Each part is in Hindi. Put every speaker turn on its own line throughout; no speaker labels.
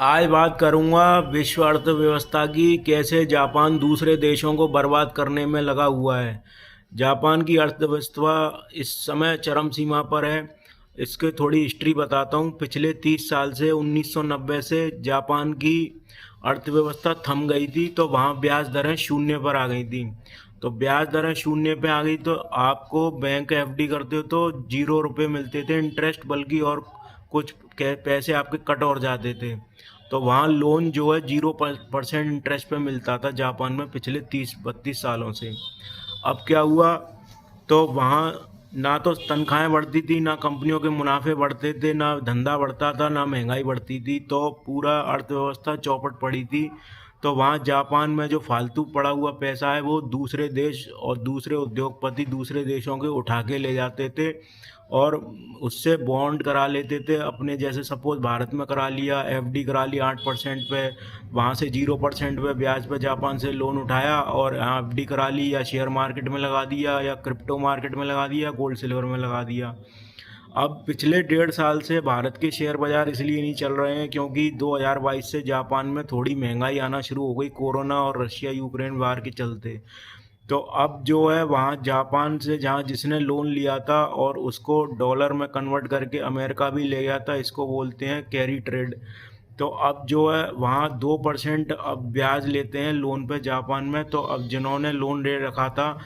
आज बात करूंगा विश्व अर्थव्यवस्था की। कैसे जापान दूसरे देशों को बर्बाद करने में लगा हुआ है। जापान की अर्थव्यवस्था इस समय चरम सीमा पर है। इसके थोड़ी हिस्ट्री बताता हूँ। पिछले 30 साल से 1990 से जापान की अर्थव्यवस्था थम गई थी, तो वहाँ ब्याज दरें शून्य पर आ गई थी। तो ब्याज दरें शून्य पे आ गई तो आपको बैंक एफडी करते हो तो 0 रुपये मिलते थे इंटरेस्ट, बल्कि और कुछ पैसे आपके कट और जाते थे। तो वहाँ लोन जो है 0% इंटरेस्ट पे मिलता था जापान में पिछले 30-32 सालों से। अब क्या हुआ, तो वहाँ ना तो तनख्वाहें बढ़ती थी, ना कंपनियों के मुनाफे बढ़ते थे, ना धंधा बढ़ता था, ना महंगाई बढ़ती थी। तो पूरा अर्थव्यवस्था चौपट पड़ी थी। तो वहाँ जापान में जो फालतू पड़ा हुआ पैसा है वो दूसरे देश और दूसरे उद्योगपति दूसरे देशों के उठा के ले जाते थे और उससे बॉन्ड करा लेते थे अपने। जैसे सपोज भारत में करा लिया, एफडी करा लिया 8% पे, वहाँ से 0% पे ब्याज पे जापान से लोन उठाया और यहाँ एफडी करा ली, या शेयर मार्केट में लगा दिया, या क्रिप्टो मार्केट में लगा दिया, गोल्ड सिल्वर में लगा दिया। अब पिछले 1.5 साल से भारत के शेयर बाजार इसलिए नहीं चल रहे हैं क्योंकि 2022 से जापान में थोड़ी महंगाई आना शुरू हो गई, कोरोना और रशिया यूक्रेन वार के चलते। तो अब जो है वहाँ जापान से जहाँ जिसने लोन लिया था और उसको डॉलर में कन्वर्ट करके अमेरिका भी ले गया था, इसको बोलते हैं कैरी ट्रेड। तो अब जो है वहाँ 2% अब ब्याज लेते हैं लोन पे जापान में। तो अब जिन्होंने लोन ले रखा था,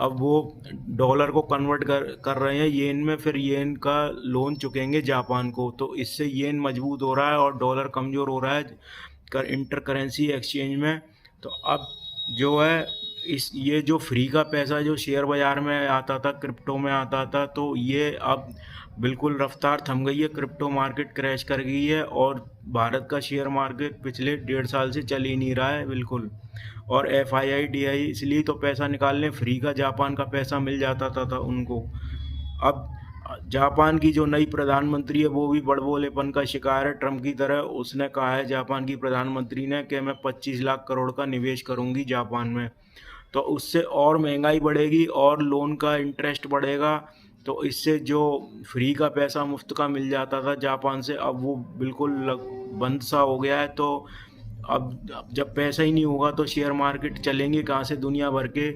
अब वो डॉलर को कन्वर्ट कर रहे हैं येन में, फिर येन का लोन चुकेंगे जापान को। तो इससे येन मजबूत हो रहा है और डॉलर कमज़ोर हो रहा है कर इंटर करेंसी एक्सचेंज में। तो अब जो है इस ये जो फ्री का पैसा जो शेयर बाज़ार में आता था, क्रिप्टो में आता था, तो ये अब बिल्कुल रफ्तार थम गई है। क्रिप्टो मार्केट क्रैश कर गई है और भारत का शेयर मार्केट पिछले 1.5 साल से चल ही नहीं रहा है बिल्कुल। और FII DI इसलिए तो पैसा निकालने फ्री का जापान का पैसा मिल जाता था उनको। अब जापान की जो नई प्रधानमंत्री है वो भी बड़बोलेपन का शिकार है ट्रम्प की तरह। उसने कहा है जापान की प्रधानमंत्री ने कि मैं 25 लाख करोड़ का निवेश करूंगी जापान में। तो उससे और महंगाई बढ़ेगी और लोन का इंटरेस्ट बढ़ेगा। तो इससे जो फ्री का पैसा मुफ्त का मिल जाता था जापान से, अब वो बिल्कुल बंद सा हो गया है। तो अब जब पैसा ही नहीं होगा तो शेयर मार्केट चलेंगे कहाँ से दुनिया भर के।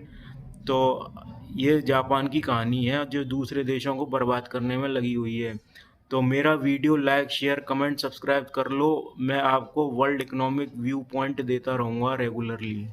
तो ये जापान की कहानी है जो दूसरे देशों को बर्बाद करने में लगी हुई है। तो मेरा video like share comment subscribe कर लो। मैं आपको वर्ल्ड इकोनॉमिक व्यू पॉइंट देता रहूँगा रेगुलरली।